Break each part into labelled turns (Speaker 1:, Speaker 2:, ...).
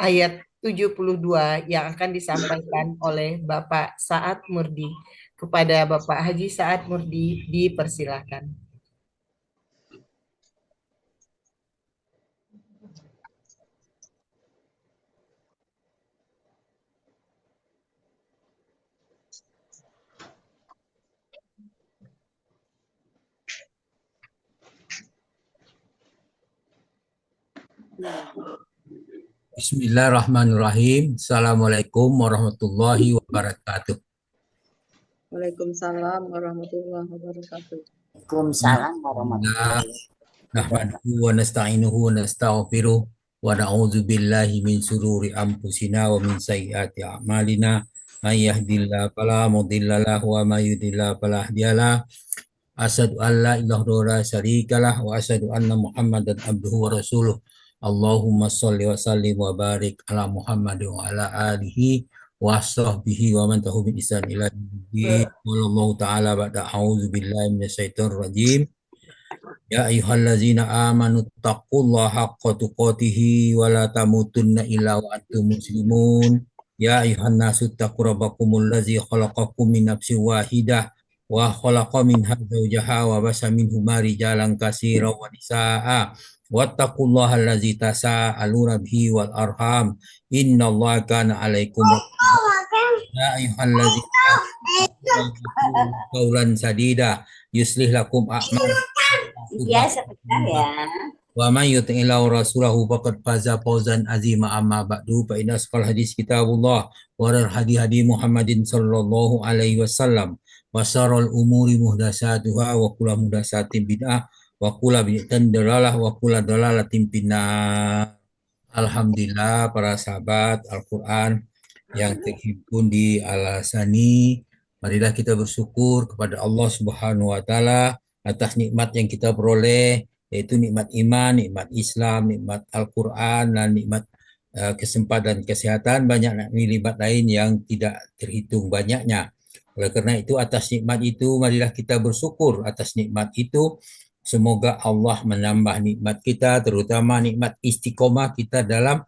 Speaker 1: ayat 72 yang akan disampaikan oleh Bapak Saad Murdi. Kepada Bapak Haji Saad Murdi dipersilakan.
Speaker 2: Bismillahirrahmanirrahim. Assalamualaikum warahmatullahi wabarakatuh.
Speaker 3: Waalaikumsalam warahmatullahi wabarakatuh.
Speaker 4: Waalaikumsalam warahmatullahi wabarakatuh.
Speaker 2: Nahmaduhu wa nasta'inuhu wa nastaghfiruh wa na'udzu billahi min sururi anfusina wa min sayyiati a'malina. May yahdihillahu fala mudilla lahu wa may yudlil fala hadiyalah. Asyhadu an la ilaha illallah la syarikalah wa asyhadu anna Muhammadan abduhu wa rasuluh. Allahumma sholli wa sallim wa barik ala Muhammad wa ala alihi wa sahbihi wa man tabi'ahum bi ihsan ila yaumil din. Wallahu ta'ala ba'da a'udzu billahi minasyaitonir rajim. Ya ayyuhallazina amanu taqullaha haqqa tuqatih wa la tamutunna illa wa antum muslimun. Ya ayyuhan nasu taqu rabbakumul ladzi khalaqakum min nafsin wahidah wa khalaqa minha zawjaha wa basa minhuma rijalan katsiran wa nisaa. Wattaqullaha allazi tasaaluna bihi wal arham. Innallaha kana 'alaikum ya ayyuhallazina amanu qawlan sadida yuslih lakum a'malakum
Speaker 4: Ya, sebentar ya.
Speaker 2: wa man yuti'illahu rasulahu faqad faza fawzan azima amma ba'du fa inna asqal hadis kitabullah wa hadi Muhammadin sallallahu alaihi wasallam wa syarrul umuri muhdatsatuha wa kullu muhdatsatin bid'ah wa kullu bid'atin dalalah wa kullu dalalatin finnar. Alhamdulillah para sahabat Al-Quran yang terhimpun di Al-Asani, marilah kita bersyukur kepada Allah Subhanahu wa taala atas nikmat yang kita peroleh, yaitu nikmat iman, nikmat Islam, nikmat Al-Quran, dan nikmat kesempatan kesehatan, banyak nikmat lain yang tidak terhitung banyaknya. Oleh karena itu, atas nikmat itu marilah kita bersyukur atas nikmat itu. Semoga Allah menambah nikmat kita, terutama nikmat istiqomah kita dalam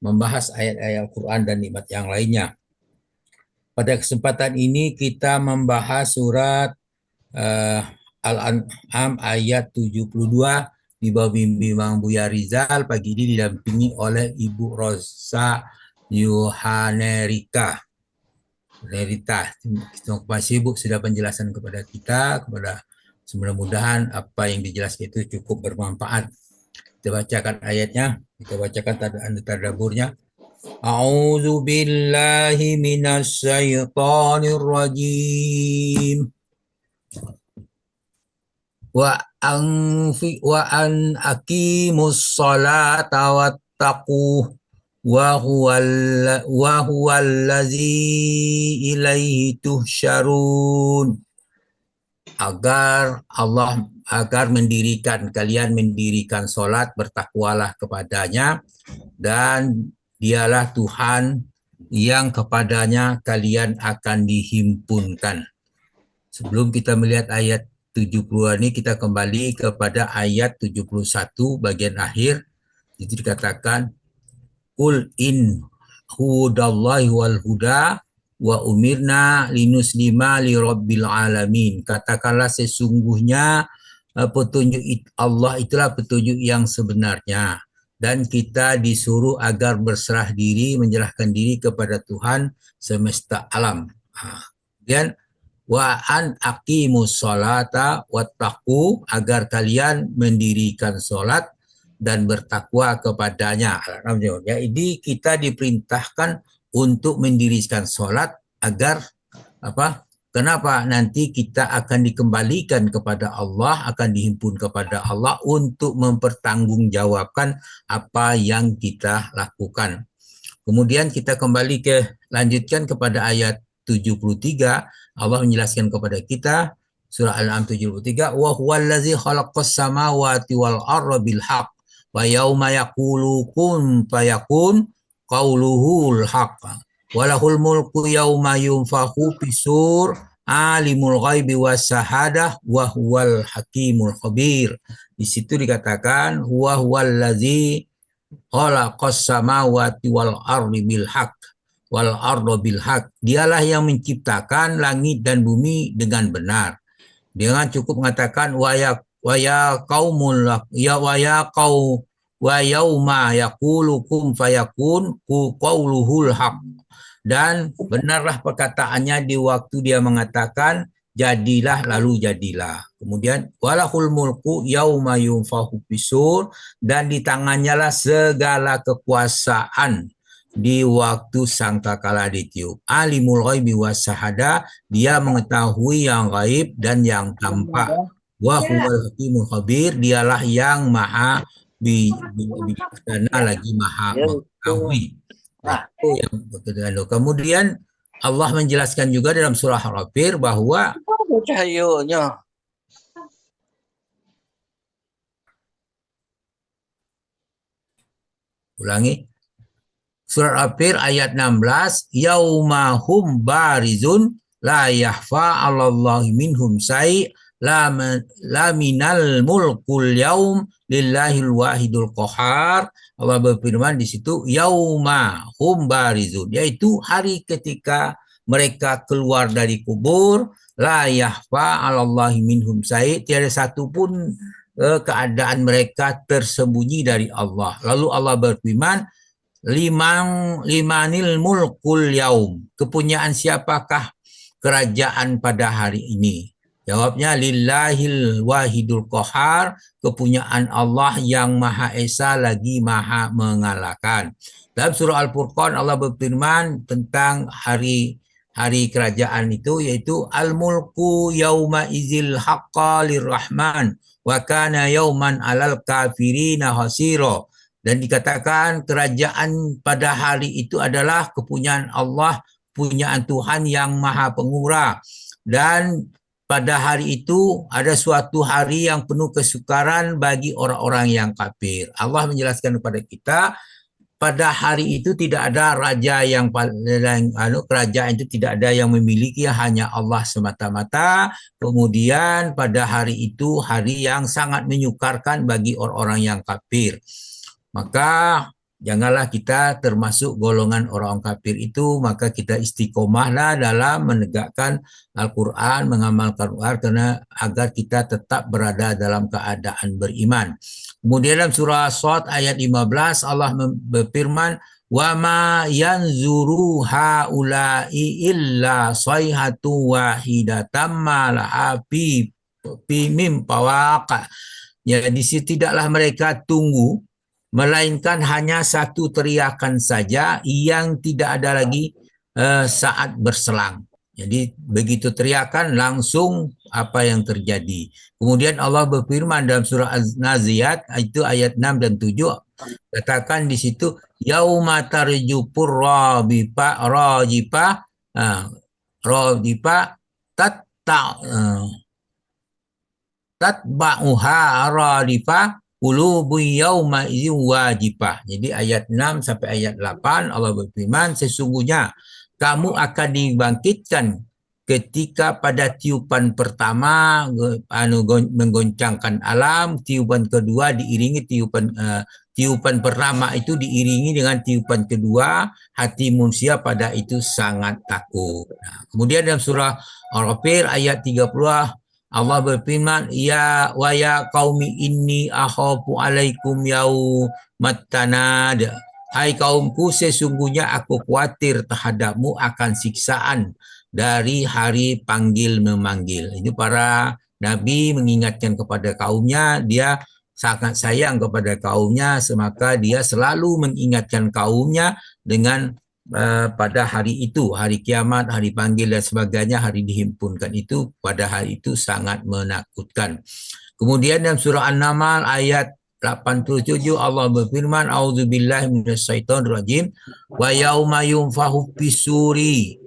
Speaker 2: membahas ayat-ayat Al-Quran dan nikmat yang lainnya. Pada kesempatan ini kita membahas surat Al-An'am ayat 72 di bawah bimbingan Buya Rizal. Pagi ini didampingi oleh Ibu Rosa Yohanerika. Terima kasih Ibu sudah penjelasan kepada kita, mudah-mudahan apa yang dijelaskan itu cukup bermanfaat. Kita bacakan ayatnya, kita bacakan tadaburnya. A'udzu billahi minasyaitonir rajim. Wa an aqimus salata wattaqu wa huwallazi ilaihi tuhsyarun. Agar kalian mendirikan sholat, bertakwalah kepadanya, dan dialah Tuhan yang kepadanya kalian akan dihimpunkan. Sebelum kita melihat ayat 70 ini, kita kembali kepada ayat 71 bagian akhir. Itu dikatakan, Qul in hudallahi wal huda wa umirna linuslima li rabbil alamin. Katakanlah sesungguhnya petunjuk Allah itulah petunjuk yang sebenarnya, dan kita disuruh agar berserah diri, menyerahkan diri kepada Tuhan semesta alam. Kemudian wa an aqimus sholata wattaqu, agar kalian mendirikan sholat dan bertakwa kepadanya. Ya, ini kita diperintahkan untuk mendirikan sholat agar apa? Kenapa? Nanti kita akan dikembalikan kepada Allah, akan dihimpun kepada Allah untuk mempertanggungjawabkan apa yang kita lakukan. Kemudian kita kembali lanjutkan kepada ayat 73. Allah menjelaskan kepada kita, surah Al-An'am 73, wa huwallazi khalaqas samawati wal arda bil haqq wa yauma yaqulu kun fayakun qauluhul haqq walahul mulku yauma yunfakhu fisur alimul ghaibi wasyahadah wa huwal hakimul khabir. Di situ dikatakan wa huwallazi khalaqas samawati wal ardi bil haq wal arda bil haq. Dialah yang menciptakan langit dan bumi dengan benar. Dengan cukup mengatakan waya qaumul ya waya qau wa yauma yaqulu kum fayakun ku qauluhul haq. Dan benarlah perkataannya di waktu dia mengatakan jadilah lalu jadilah. Kemudian walahul mulku yauma yunfahu fisur, dan di tangannya lah segala kekuasaan di waktu sangkakala ditiup. Alimul ghaibi wasyahada, dia mengetahui yang gaib dan yang tampak. Wa huwal hakimul khabir, dialah yang maha bijaksana lagi maha mengetahui. Itu yang berkedua. Kemudian Allah menjelaskan juga dalam surah Al-Ghafir bahwa
Speaker 5: cahayanya.
Speaker 2: ulangi surat Al-Ghafir ayat 16, yaumahum barizun la yahfa 'alallahi minhum sai' la minal mulkul yaum lillahil wahidul qahar. Allah berfirman di situ yauma hum barizun, yaitu hari ketika mereka keluar dari kubur, la yahfa 'alallahi minhum sai', tiada satu pun keadaan mereka tersembunyi dari Allah. Lalu Allah berfirman limanil mulkul yaum, kepunyaan siapakah kerajaan pada hari ini? Jawabnya lillahil wahidul qahar, kepunyaan Allah yang Maha Esa lagi Maha mengalahkan. Dalam surah Al-Furqan Allah berfirman tentang hari kerajaan itu, yaitu al-mulku yauma izil haqqa lirrahman wa kana yauman alal kafirina hasira. Dan dikatakan kerajaan pada hari itu adalah kepunyaan Allah, kepunyaan Tuhan yang Maha Pengurang. Dan pada hari itu ada suatu hari yang penuh kesukaran bagi orang-orang yang kafir. Allah menjelaskan kepada kita pada hari itu tidak ada raja yang kerajaan itu tidak ada yang memiliki, hanya Allah semata-mata. Kemudian pada hari itu hari yang sangat menyukarkan bagi orang-orang yang kafir. Maka janganlah kita termasuk golongan orang kafir itu, maka kita istiqomahlah dalam menegakkan Al-Quran, mengamalkan Al-Quran, karena agar kita tetap berada dalam keadaan beriman. Kemudian dalam surah Shad ayat 15 Allah berfirman, wa ma yanzuru haula'i illa sayhatu wahidatam ma laha fi mim pawaqa. Ya, di situ tidaklah mereka tunggu melainkan hanya satu teriakan saja yang tidak ada lagi saat berselang. Jadi begitu teriakan langsung apa yang terjadi. Kemudian Allah berfirman dalam surah Az-Naziyat itu ayat 6 dan 7, katakan di situ yauma tarjupur rabipa rajipa tatba'uha radifa qulubu yauma idzin wajibah. Jadi ayat 6 sampai ayat 8 Allah berfirman, sesungguhnya kamu akan dibangkitkan ketika pada tiupan pertama menggoncangkan alam, tiupan kedua diiringi tiupan pertama itu diiringi dengan tiupan kedua, hati manusia pada itu sangat takut. Nah, kemudian dalam surah Al-Ghafir ayat 30 Allah berfirman, ya wa ya qaumi inni akhafu alaikum yaumat tanad. Hai kaumku, sesungguhnya aku khawatir terhadapmu akan siksaan dari hari panggil memanggil. Ini para nabi mengingatkan kepada kaumnya, dia sangat sayang kepada kaumnya, maka dia selalu mengingatkan kaumnya dengan pada hari itu, hari kiamat, hari panggil dan sebagainya, hari dihimpunkan itu, pada hari itu sangat menakutkan. Kemudian dalam surah An-Naml ayat 87 Allah berfirman, a'udzubillahi minasyaitonirrajim, wa yauma yunfahu fisuri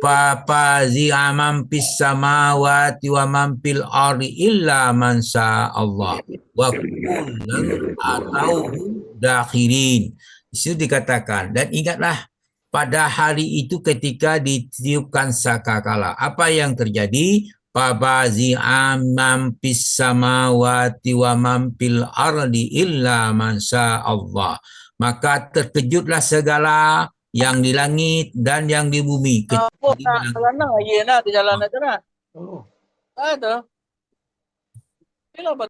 Speaker 2: fafazi'a man fis samawati wa man fil ardi illa man Allah wa kullan atau dakhirin. Itu dikatakan, dan ingatlah pada hari itu ketika ditiupkan sangkakala. Apa yang terjadi? fabazi'a man fis samawati wa man fil ardi illa man Allah. Maka terkejutlah segala yang di langit dan yang di bumi.
Speaker 5: Ako na, wala na, ayan na, di jalan na na. Ano? Kailan ba?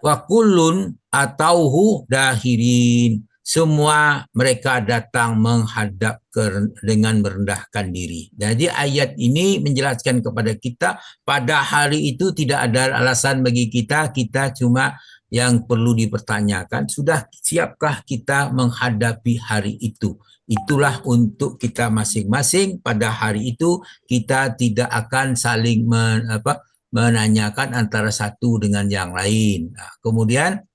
Speaker 2: Wa kullun atauhu dahirin. Semua mereka datang menghadap dengan merendahkan diri. Jadi ayat ini menjelaskan kepada kita pada hari itu tidak ada alasan bagi kita cuma yang perlu dipertanyakan, sudah siapkah kita menghadapi hari itu? Itulah untuk kita masing-masing. Pada hari itu kita tidak akan saling menanyakan antara satu dengan yang lain. Nah, kemudian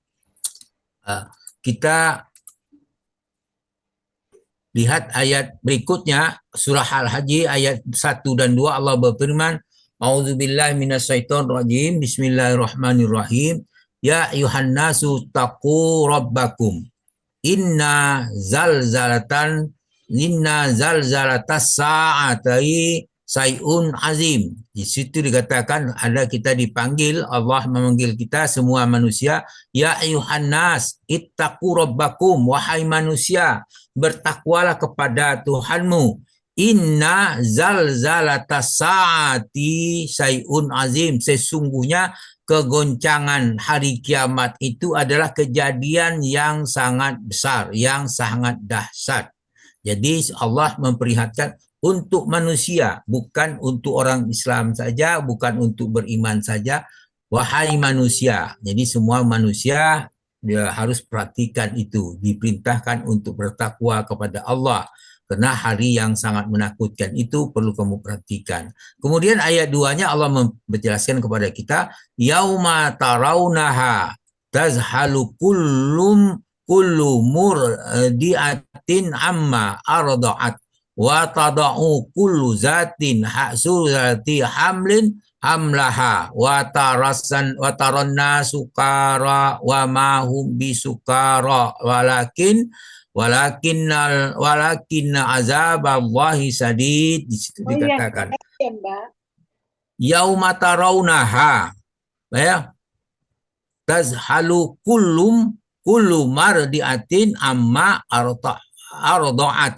Speaker 2: kita lihat ayat berikutnya, surah Al-Hajj ayat 1 dan 2, Allah berfirman, A'udzubillahi minasyaitonirrajim, Bismillahirrahmanirrahim. Ya ayuhan nasu taqu rabbakum. Inna zalzalatas sa'atai sayun azim. Di situ dikatakan ada kita dipanggil, Allah memanggil kita semua manusia, ya ayuhan nas ittaqu rabbakum, wahai manusia, bertakwalah kepada Tuhanmu. Inna zalzalatas sa'ati sayun azim. Sesungguhnya kegoncangan hari kiamat itu adalah kejadian yang sangat besar, yang sangat dahsyat. Jadi Allah memperingatkan untuk manusia, bukan untuk orang Islam saja, bukan untuk beriman saja. Wahai manusia, jadi semua manusia dia harus perhatikan itu, diperintahkan untuk bertakwa kepada Allah. Karena hari yang sangat menakutkan itu perlu kamu perhatikan. Kemudian ayat 2-nya Allah menjelaskan kepada kita, yauma tarawunaha tazhalu kullu murdiatin amma arda'at wa tada'u kullu zatin zati hamlin hamlaha wa taranna sukara wa ma hum bisukara walakinna azaballahi sadid. Di situ dikatakan yauma tarawunaha, ya, tazhalu kullu mardiatin amma arda'at.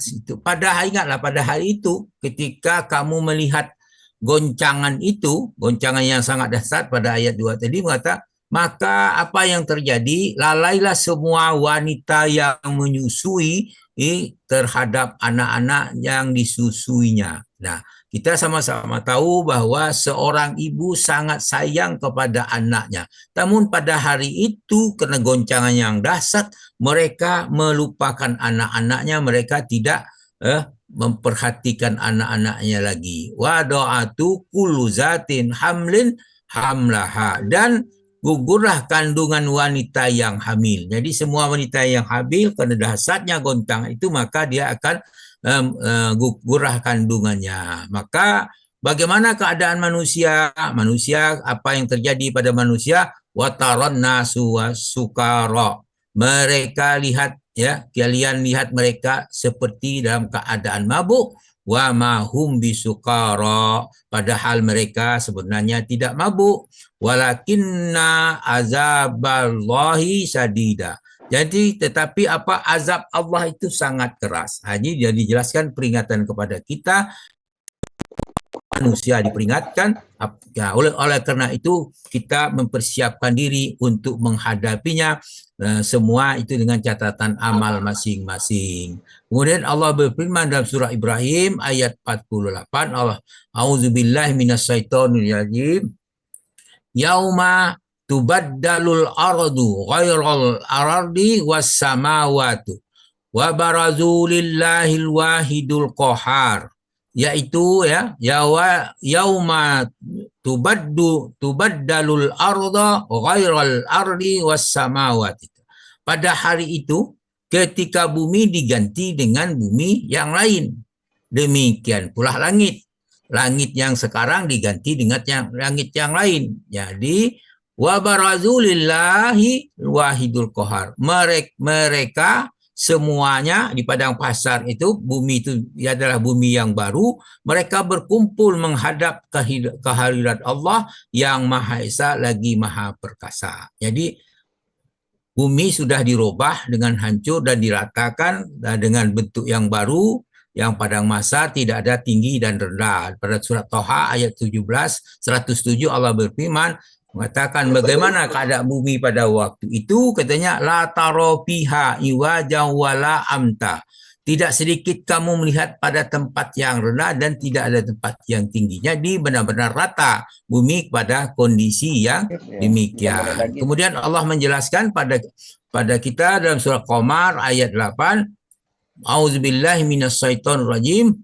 Speaker 2: Itu ingatlah pada hari itu ketika kamu melihat goncangan itu, goncangan yang sangat dahsyat pada ayat 2 tadi mengatakan, maka apa yang terjadi? Lalailah semua wanita yang menyusui terhadap anak-anak yang disusuinya. Nah, kita sama-sama tahu bahwa seorang ibu sangat sayang kepada anaknya. Namun pada hari itu karena goncangan yang dahsyat, mereka melupakan anak-anaknya, mereka tidak memperhatikan anak-anaknya lagi. Wa do'atu kullu zatin hamlin hamlaha, dan gugurlah kandungan wanita yang hamil. Jadi semua wanita yang hamil karena dahsyatnya goncangan itu maka dia akan gugurlah kandungannya. Maka bagaimana keadaan manusia? Manusia, apa yang terjadi pada manusia? Wataron nasu sukara. Mereka lihat, ya, kalian lihat mereka seperti dalam keadaan mabuk. Wa ma hum bisukara, padahal mereka sebenarnya tidak mabuk. Walakinna azaballahi sadida. Jadi tetapi apa, azab Allah itu sangat keras. Jadi dijelaskan peringatan kepada kita, manusia diperingatkan. Ya, oleh karena itu kita mempersiapkan diri untuk menghadapinya, semua itu dengan catatan amal masing-masing. Kemudian Allah berfirman dalam surah Ibrahim ayat 48, Allah, A'udzubillahi minasyaitonirrajim. Yauma tubaddalul ardu ghairal ardi was samawati wa barazu lillahil wahidul qahar. Yaitu, ya, yauma tubaddalul arda ghairal ardi was samawati. Pada hari itu ketika bumi diganti dengan bumi yang lain, demikian pula langit. Langit yang sekarang diganti dengan langit yang lain. Jadi wa barazu lillahi wahidul qahar. Mereka semuanya di padang pasar itu, bumi itu adalah bumi yang baru, mereka berkumpul menghadap kehadirat Allah yang Maha Esa lagi Maha Perkasa. Jadi bumi sudah dirubah dengan hancur dan diratakan dengan bentuk yang baru, yang padang masa tidak ada tinggi dan rendah. Pada surat Toha ayat 107 Allah berfirman, mengatakan bagaimana keadaan bumi pada waktu itu, katanya la taro fiha iwajan wala amta. Tidak sedikit kamu melihat pada tempat yang rendah dan tidak ada tempat yang tinggi. Jadi benar-benar rata bumi pada kondisi yang demikian. Kemudian Allah menjelaskan pada kita dalam surah Qamar ayat 8, A'udzubillahi minasyaitonir rajim,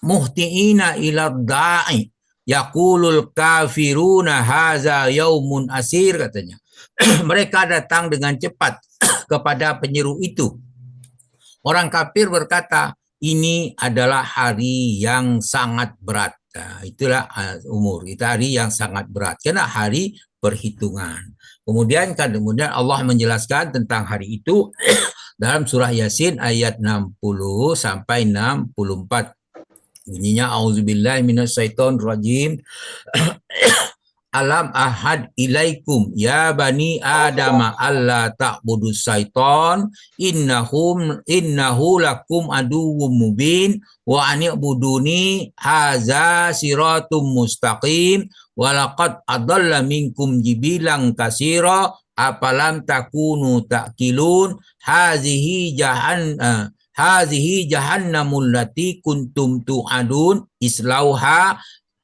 Speaker 2: muhtiina ila da'i yaqulul kafiruna haza yaumun asir, katanya. Mereka datang dengan cepat kepada penyeru itu. Orang kafir berkata, ini adalah hari yang sangat berat. Nah, itulah umur. Itu hari yang sangat berat. Karena hari perhitungan. Kemudian Allah menjelaskan tentang hari itu dalam surah Yasin ayat 60 sampai 64. Bunyinya auzubillahi minasyaitonirrajim. Alam ahad ilaikum ya bani Adam alla ta'budus syaiton innahu lakum aduwwum mubin wa ani'buduni haza siratum mustaqim wa laqad adalla minkum jibilan katsira apalam takunu ta'qilun hazihi jahannamul lati kuntum tu'adun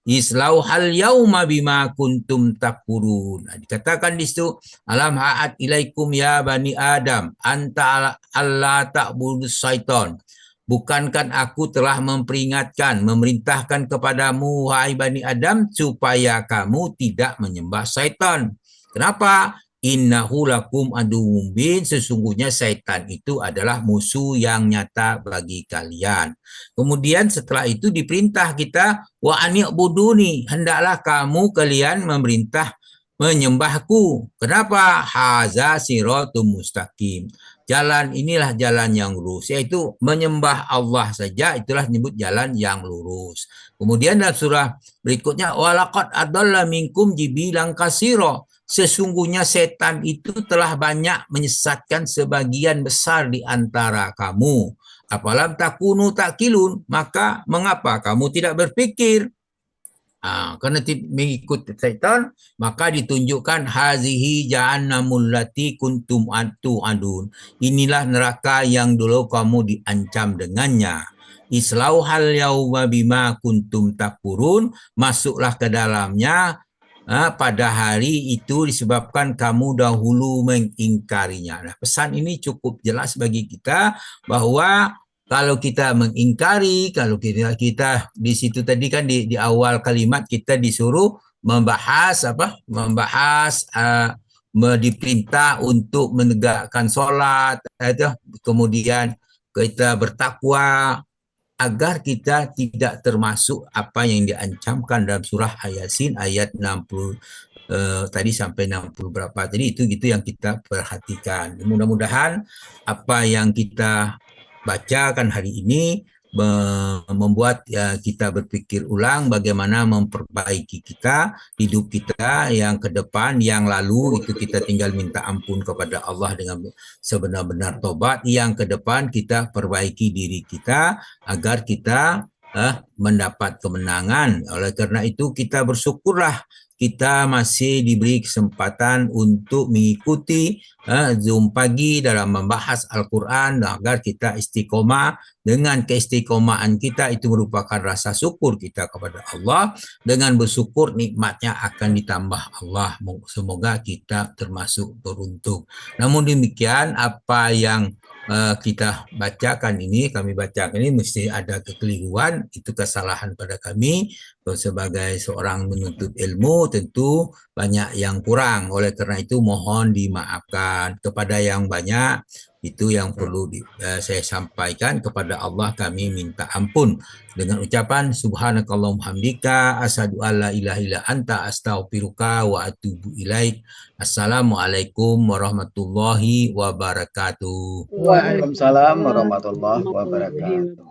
Speaker 2: islauhal yauma bima kuntum takfurun. Nah, dikatakan di situ, alam ha'at ilaikum ya bani Adam anta alla ta'budus syaiton. Bukankah aku telah memerintahkan kepadamu wahai bani Adam supaya kamu tidak menyembah syaitan. Kenapa? Innahu lakum aduwwum mubin, sesungguhnya syaitan itu adalah musuh yang nyata bagi kalian. Kemudian setelah itu diperintah kita wa ani'buduni, hendaklah kalian menyembahku. Kenapa? Haza siratum mustaqim. Jalan inilah jalan yang lurus, yaitu menyembah Allah saja, itulah disebut jalan yang lurus. Kemudian dalam surah berikutnya walaqad adalla minkum jibilan katsira. Sesungguhnya setan itu telah banyak menyesatkan sebagian besar di antara kamu. Apalam takunu ta'qilun, maka mengapa kamu tidak berpikir? Karena mengikut setan, maka ditunjukkan hazihi jahannamul lati kuntum tu'adun. Inilah neraka yang dulu kamu diancam dengannya. Islauhal yauma bima kuntum takfurun, masuklah ke dalamnya pada hari itu disebabkan kamu dahulu mengingkarinya. Nah, pesan ini cukup jelas bagi kita bahwa kalau kita mengingkari, kalau kita di situ tadi kan di awal kalimat kita disuruh membahas diperintah untuk menegakkan sholat, kemudian kita bertakwa, agar kita tidak termasuk apa yang diancamkan dalam surah Yasin ayat 60 tadi sampai 60 berapa. Jadi itu yang kita perhatikan. Mudah-mudahan apa yang kita bacakan hari ini membuat kita berpikir ulang bagaimana memperbaiki hidup kita yang ke depan, yang lalu itu kita tinggal minta ampun kepada Allah dengan sebenar-benar tobat. Yang ke depan kita perbaiki diri kita agar kita mendapat kemenangan. Oleh karena itu kita bersyukurlah kita masih diberi kesempatan untuk mengikuti Zoom pagi dalam membahas Al-Quran agar kita istiqomah. Dengan keistiqomahan kita itu merupakan rasa syukur kita kepada Allah. Dengan bersyukur nikmatnya akan ditambah Allah. Semoga kita termasuk beruntung. Namun demikian apa yang kita bacakan ini, kami bacakan ini mesti ada kekeliruan, itu kesalahan pada kami. Sebagai seorang menuntut ilmu tentu banyak yang kurang. Oleh karena itu mohon dimaafkan. Kepada yang banyak Itu yang perlu saya sampaikan kepada Allah. Kami minta ampun dengan ucapan subhanakallahumma hamdika asyhadu alla ilaha illa anta astaghfiruka wa atubu ilaik. Assalamualaikum warahmatullahi wabarakatuh.
Speaker 3: Waalaikumsalam
Speaker 6: Waalaikumsalam
Speaker 3: warahmatullahi wabarakatuh.